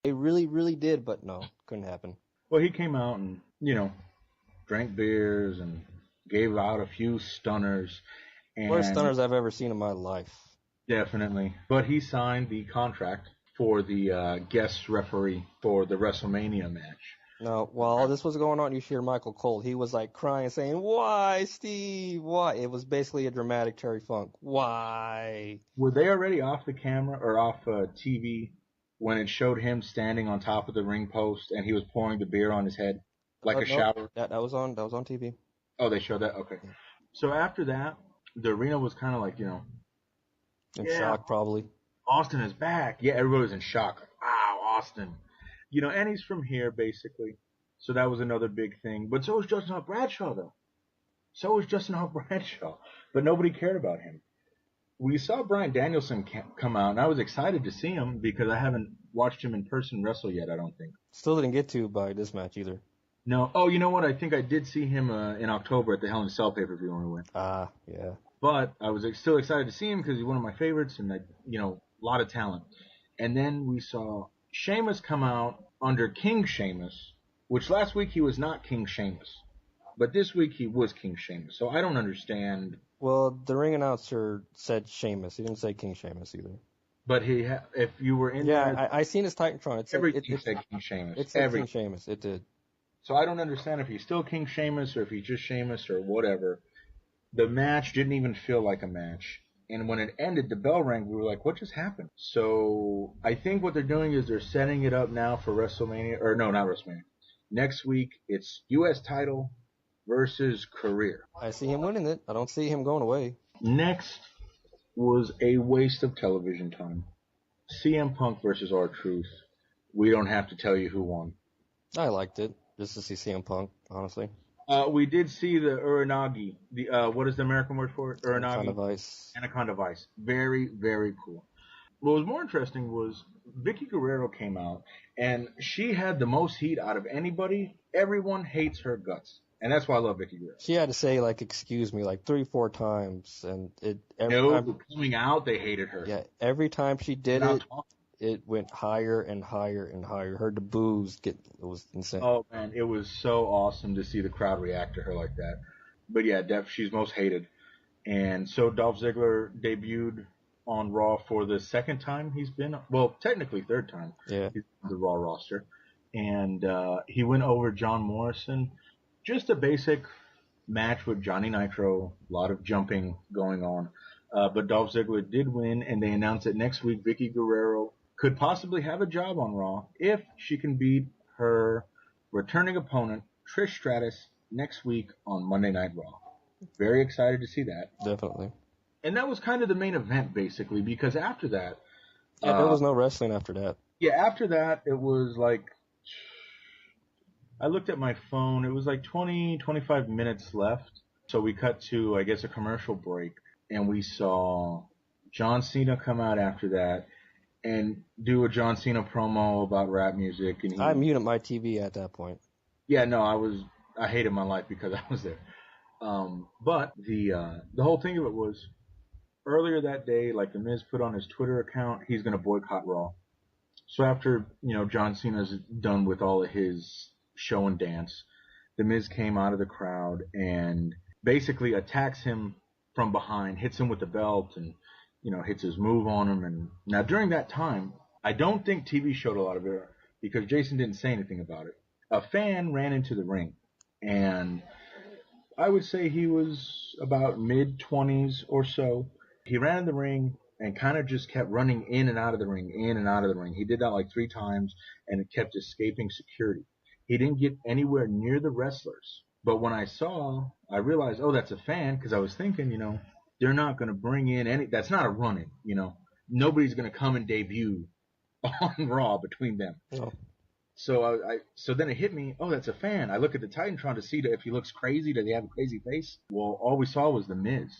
They really, really did, but no, couldn't happen. Well, he came out and, drank beers and gave out a few stunners, Worst and stunners I've ever seen in my life. definitely. But he signed the contract for the guest referee for the WrestleMania match. No, while all this was going on, you hear Michael Cole. He was like crying, saying, "Why, Steve? Why?" It was basically a dramatic Terry Funk. Why? Were they already off the camera or off TV when it showed him standing on top of the ring post and he was pouring the beer on his head like a No, shower? that was on TV. Oh, they showed that? Okay. Yeah. So after that, the arena was kind of like, In yeah, shock, probably. Austin is back. Yeah, everybody was in shock. Like, wow, Austin. And he's from here, basically. So that was another big thing. But so was Justin Hawk Bradshaw, though. So was Justin Hawk Bradshaw. But nobody cared about him. We saw Bryan Danielson come out, and I was excited to see him because I haven't watched him in person wrestle yet, I don't think. Still didn't get to by this match either. No. Oh, you know what? I think I did see him in October at the Hell in a Cell pay-per-view when we went. Yeah. But I was still excited to see him because he's one of my favorites and, a lot of talent. And then we saw Sheamus come out under King Sheamus, which last week he was not King Sheamus. But this week he was King Sheamus. So I don't understand. Well, the ring announcer said Sheamus. He didn't say King Sheamus either. But if you were in there, I seen his Titantron. It said, everything said King Sheamus. It said King Sheamus. It did. So I don't understand if he's still King Sheamus or if he's just Sheamus or whatever. The match didn't even feel like a match. And when it ended, the bell rang, we were like, what just happened? So I think what they're doing is they're setting it up now for WrestleMania. Or no, not WrestleMania. Next week, it's U.S. title versus career. I see him winning it. I don't see him going away. Next was a waste of television time. CM Punk versus R-Truth. We don't have to tell you who won. I liked it. Just to see CM Punk, honestly. We did see the Uranagi. What is the American word for it? Uranagi. Anaconda Vice. Very, very cool. What was more interesting was Vicky Guerrero came out, and she had the most heat out of anybody. Everyone hates her guts. And that's why I love Vicky Guerrero. She had to say, excuse me, 3-4 times. And coming out, they hated her. Yeah, every time she did it went higher and higher and higher. Heard the boos it was insane. Oh, man, it was so awesome to see the crowd react to her like that. But yeah, she's most hated. And so Dolph Ziggler debuted on Raw for the second time he's been, well, technically third time. Yeah. He's on the Raw roster. And he went over John Morrison. Just a basic match with Johnny Nitro. A lot of jumping going on. But Dolph Ziggler did win, and they announced that next week Vicky Guerrero could possibly have a job on Raw if she can beat her returning opponent, Trish Stratus, next week on Monday Night Raw. Very excited to see that. Definitely. And that was kind of the main event, basically, because after that... Yeah, there was no wrestling after that. Yeah, after that, it was I looked at my phone. It was 20, 25 minutes left. So we cut to, I guess, a commercial break. And we saw John Cena come out after that and do a John Cena promo about rap music. And I muted my TV at that point. Yeah, no, I hated my life because I was there. But the whole thing of it was earlier that day, The Miz put on his Twitter account, he's going to boycott Raw. So after, John Cena's done with all of his show and dance, the Miz came out of the crowd and basically attacks him from behind, hits him with the belt and, hits his move on him. And now during that time, I don't think TV showed a lot of it because Jason didn't say anything about it. A fan ran into the ring, and I would say he was about mid-20s or so. He ran in the ring and kind of just kept running in and out of the ring, in and out of the ring. He did that 3 times, and it kept escaping security. He didn't get anywhere near the wrestlers. But when I realized, oh, that's a fan, because I was thinking, they're not going to bring in any, that's not a run-in, Nobody's going to come and debut on Raw between them. No. So then it hit me, oh, that's a fan. I look at the Titantron to see if he looks crazy. Does he have a crazy face? Well, all we saw was the Miz.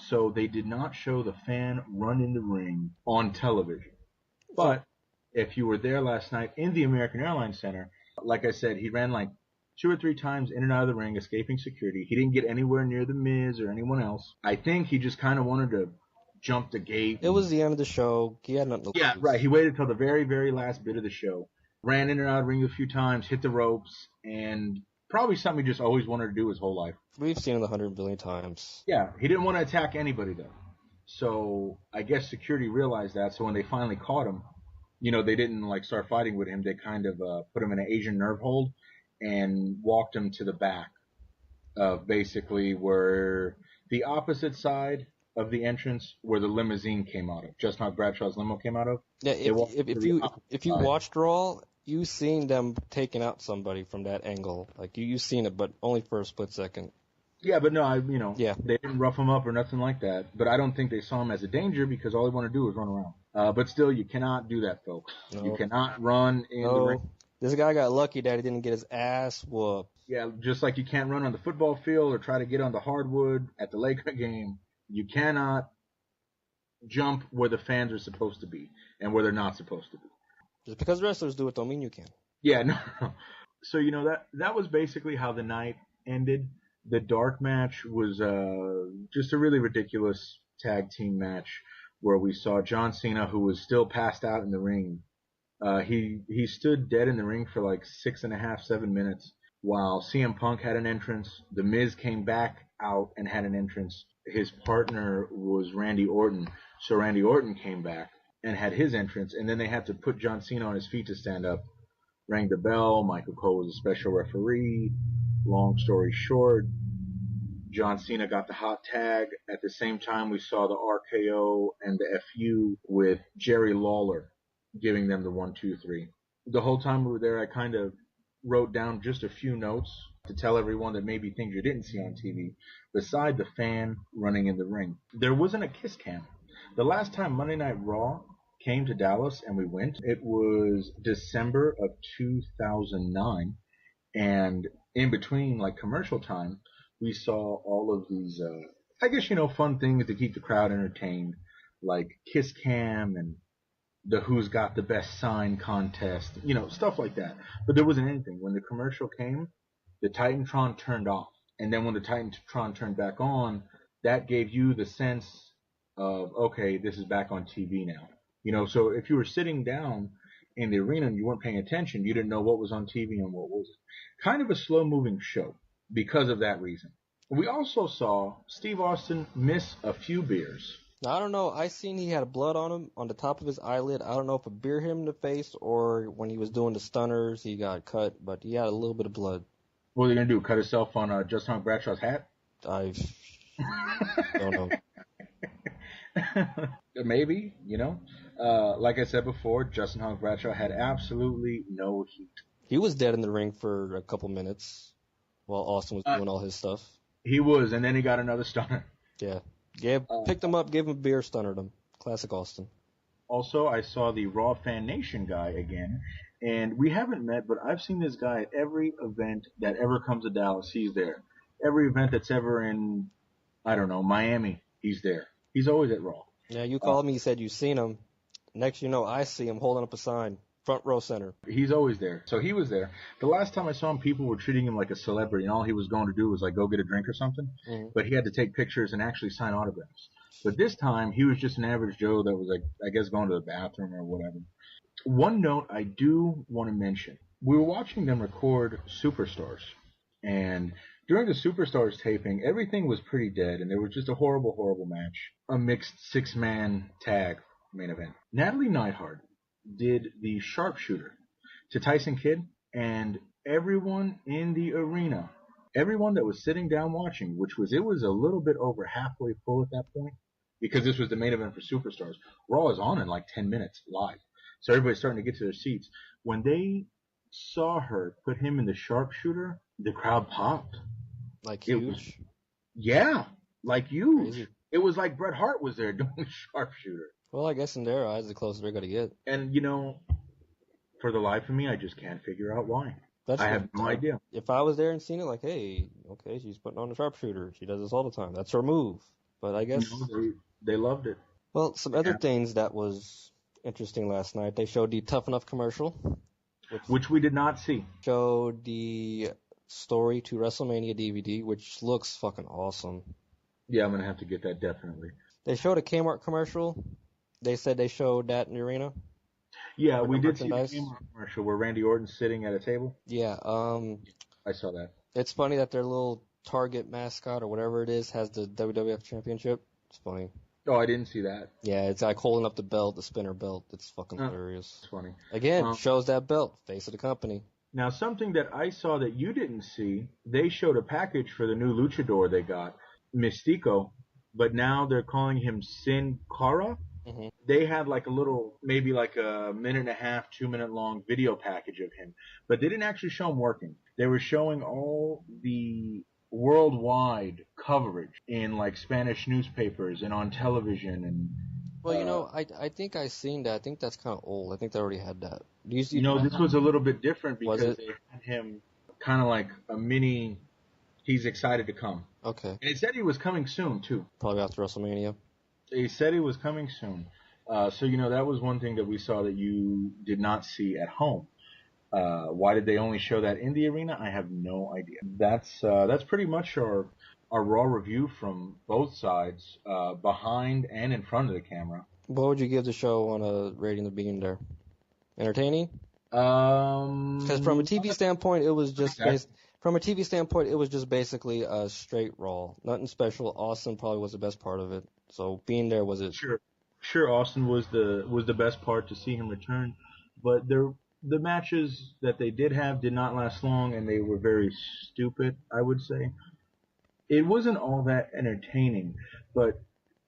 So they did not show the fan run in the ring on television. But if you were there last night in the American Airlines Center, like I said, he ran 2 or 3 times in and out of the ring, escaping security. He didn't get anywhere near the Miz or anyone else. I think he just kind of wanted to jump the gate. It was the end of the show. He had nothing to lose. Yeah, right. He waited till the very, very last bit of the show. ran in and out of the ring a few times, hit the ropes, and probably something he just always wanted to do his whole life. We've seen it 100 billion times. Yeah, he didn't want to attack anybody though. So I guess security realized that. So when they finally caught him, they didn't like start fighting with him. They kind of put him in an Asian nerve hold and walked him to the back of basically where the opposite side of the entrance where the limousine came out of. Just not Bradshaw's limo came out of. Yeah, They walked to the if you side. watched Raw, you seen them taking out somebody from that angle. Like you seen it, but only for a split second. Yeah, but no, Yeah. they didn't rough him up or nothing like that. But I don't think they saw him as a danger because all he wanted to do was run around. But still, you cannot do that, folks. No. You cannot run in the ring. This guy got lucky that he didn't get his ass whooped. Yeah, just like you can't run on the football field or try to get on the hardwood at the Laker game. You cannot jump where the fans are supposed to be and where they're not supposed to be. Just because wrestlers do it don't mean you can. Yeah, no. So, that was basically how the night ended. The dark match was just a really ridiculous tag team match where we saw John Cena, who was still passed out in the ring. He stood dead in the ring for like 6.5, 7 minutes while CM Punk had an entrance. The Miz came back out and had an entrance. His partner was Randy Orton. So Randy Orton came back and had his entrance. And then they had to put John Cena on his feet to stand up. Rang the bell. Michael Cole was a special referee. Long story short, John Cena got the hot tag. At the same time, we saw the RKO and the FU with Jerry Lawler giving them the 1, 2, 3. The whole time we were there, I kind of wrote down just a few notes to tell everyone that maybe things you didn't see on TV, beside the fan running in the ring. There wasn't a kiss cam. The last time Monday Night Raw came to Dallas and we went, it was December of 2009. And in between, like commercial time, we saw all of these, I guess, fun things to keep the crowd entertained, like Kiss Cam and the Who's Got the Best Sign contest, stuff like that. But there wasn't anything. When the commercial came, the Titantron turned off. And then when the Titantron turned back on, that gave you the sense of, okay, this is back on TV now. So if you were sitting down in the arena and you weren't paying attention, you didn't know what was on TV and what wasn't. Kind of a slow-moving show because of that reason. We also saw Steve Austin miss a few beers. Now, I don't know. I seen he had blood on him on the top of his eyelid. I don't know if it beer him in the face or when he was doing the stunners he got cut, but he had a little bit of blood. What are they going to do, cut himself on Just Hunk Bradshaw's hat? I don't know. Maybe, like I said before, Justin Hunk Bradshaw had absolutely no heat. He was dead in the ring for a couple minutes while Austin was doing all his stuff. He was, and then he got another stunner. Yeah. Picked him up, gave him a beer, stunnered him. Classic Austin. Also, I saw the Raw Fan Nation guy again, and we haven't met, but I've seen this guy at every event that ever comes to Dallas. He's there. Every event that's ever in, I don't know, Miami, he's there. He's always at Raw. Yeah, you called me, you said you seen him. Next you know, I see him holding up a sign. Front row center. He's always there. So he was there. The last time I saw him, people were treating him like a celebrity, and all he was going to do was like go get a drink or something. Mm-hmm. But he had to take pictures and actually sign autographs. But this time, he was just an average Joe that was like, I guess, going to the bathroom or whatever. One note I do want to mention. We were watching them record Superstars. And during the Superstars taping, everything was pretty dead, and there was just a horrible, horrible match. A mixed 6-man tag main event. Natalie Neidhart did the sharpshooter to Tyson Kidd, and everyone in the arena, everyone that was sitting down watching, it was a little bit over halfway full at that point, because this was the main event for Superstars. Raw is on in like 10 minutes live. So everybody's starting to get to their seats. When they saw her put him in the sharpshooter, the crowd popped. Like huge? Like huge. Crazy. It was like Bret Hart was there doing the sharpshooter. Well, I guess in their eyes, the closest they're going to get. And, for the life of me, I just can't figure out why. I have no idea. If I was there and seen it, like, hey, okay, she's putting on a sharpshooter. She does this all the time. That's her move. But I guess... they loved it. Well, some other things that was interesting last night. They showed the Tough Enough commercial. Which we did not see. Showed the Story to WrestleMania DVD, which looks fucking awesome. Yeah, I'm going to have to get that definitely. They showed a Kmart commercial. They said they showed that in the arena. Yeah, for we the did see the merchandise. Kmart commercial where Randy Orton's sitting at a table. Yeah, I saw that. it's funny that their little Target mascot or whatever it is has the WWF Championship. It's funny. Oh, I didn't see that. Yeah, it's like holding up the belt, the spinner belt. It's fucking hilarious. That's funny. Again, Um, shows that belt, face of the company. Now, something that I saw that you didn't see, they showed a package for the new luchador they got, Mystico, but now they're calling him Sin Cara. Hmm. They had like a little, maybe like a minute and a half, 2 minute long video package of him, but they didn't actually show him working. They were showing all the worldwide coverage in like Spanish newspapers and on television and Well, I think I seen that. I think that's kind of old. I think they already had that. this was a little bit different Was because it? they had him kind of like a mini, he's excited to come. Okay. And it said he was coming soon too. Probably after WrestleMania. They said he was coming soon. So, that was one thing that we saw that you did not see at home. Why did they only show that in the arena? I have no idea. That's pretty much our Raw review from both sides, behind and in front of the camera. What would you give the show on a rating of being there? Entertaining? Um, Because from a TV standpoint, it was just Exactly. From a TV standpoint, it was just basically a straight Raw. Nothing special. Austin probably was the best part of it. So being there was it. Sure, Austin was the best part to see him return, but the matches that they did have did not last long, and they were very stupid, I would say. It wasn't all that entertaining, but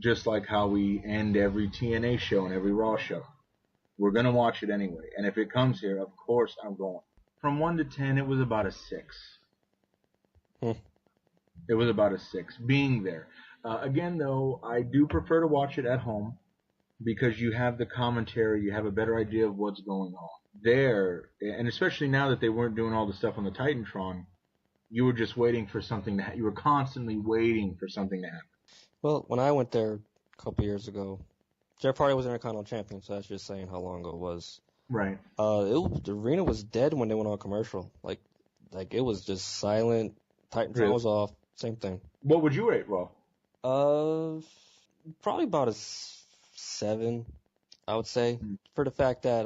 just like how we end every TNA show and every Raw show, we're gonna watch it anyway. And if it comes here, of course I'm going. From 1 to 10, it was about a 6. Hmm. It was about a 6. Being there. Again, though, I do prefer to watch it at home because you have the commentary, you have a better idea of what's going on. There, and especially now that they weren't doing all the stuff on the Titantron, you were just waiting for something to you were constantly waiting for something to happen. Well, when I went there a couple years ago, Jeff Hardy was Intercontinental Champion, so that's just saying how long ago it was. Right. The arena was dead when they went on commercial. Like it was just silent. Titantron Really? was off. Same thing. What would you rate Raw? Probably about a 7, I would say, for the fact that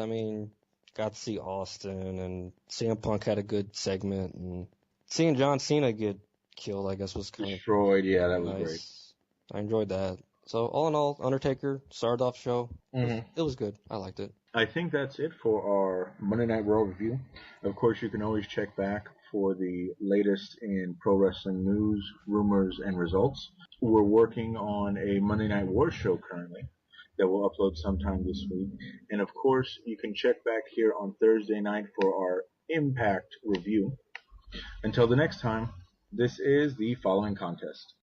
got to see Austin and CM Punk had a good segment, and seeing John Cena get killed, I guess, was kind of Destroyed, yeah, that was nice. great. I enjoyed that. So all in all, Undertaker started off show. Mm-hmm. It was good. I liked it. I think that's it for our Monday Night Raw review. Of course, you can always check back for the latest in pro wrestling news, rumors, and results. We're working on a Monday Night War show currently that we'll upload sometime this week. And of course, you can check back here on Thursday night for our Impact review. Until the next time, this is the following contest.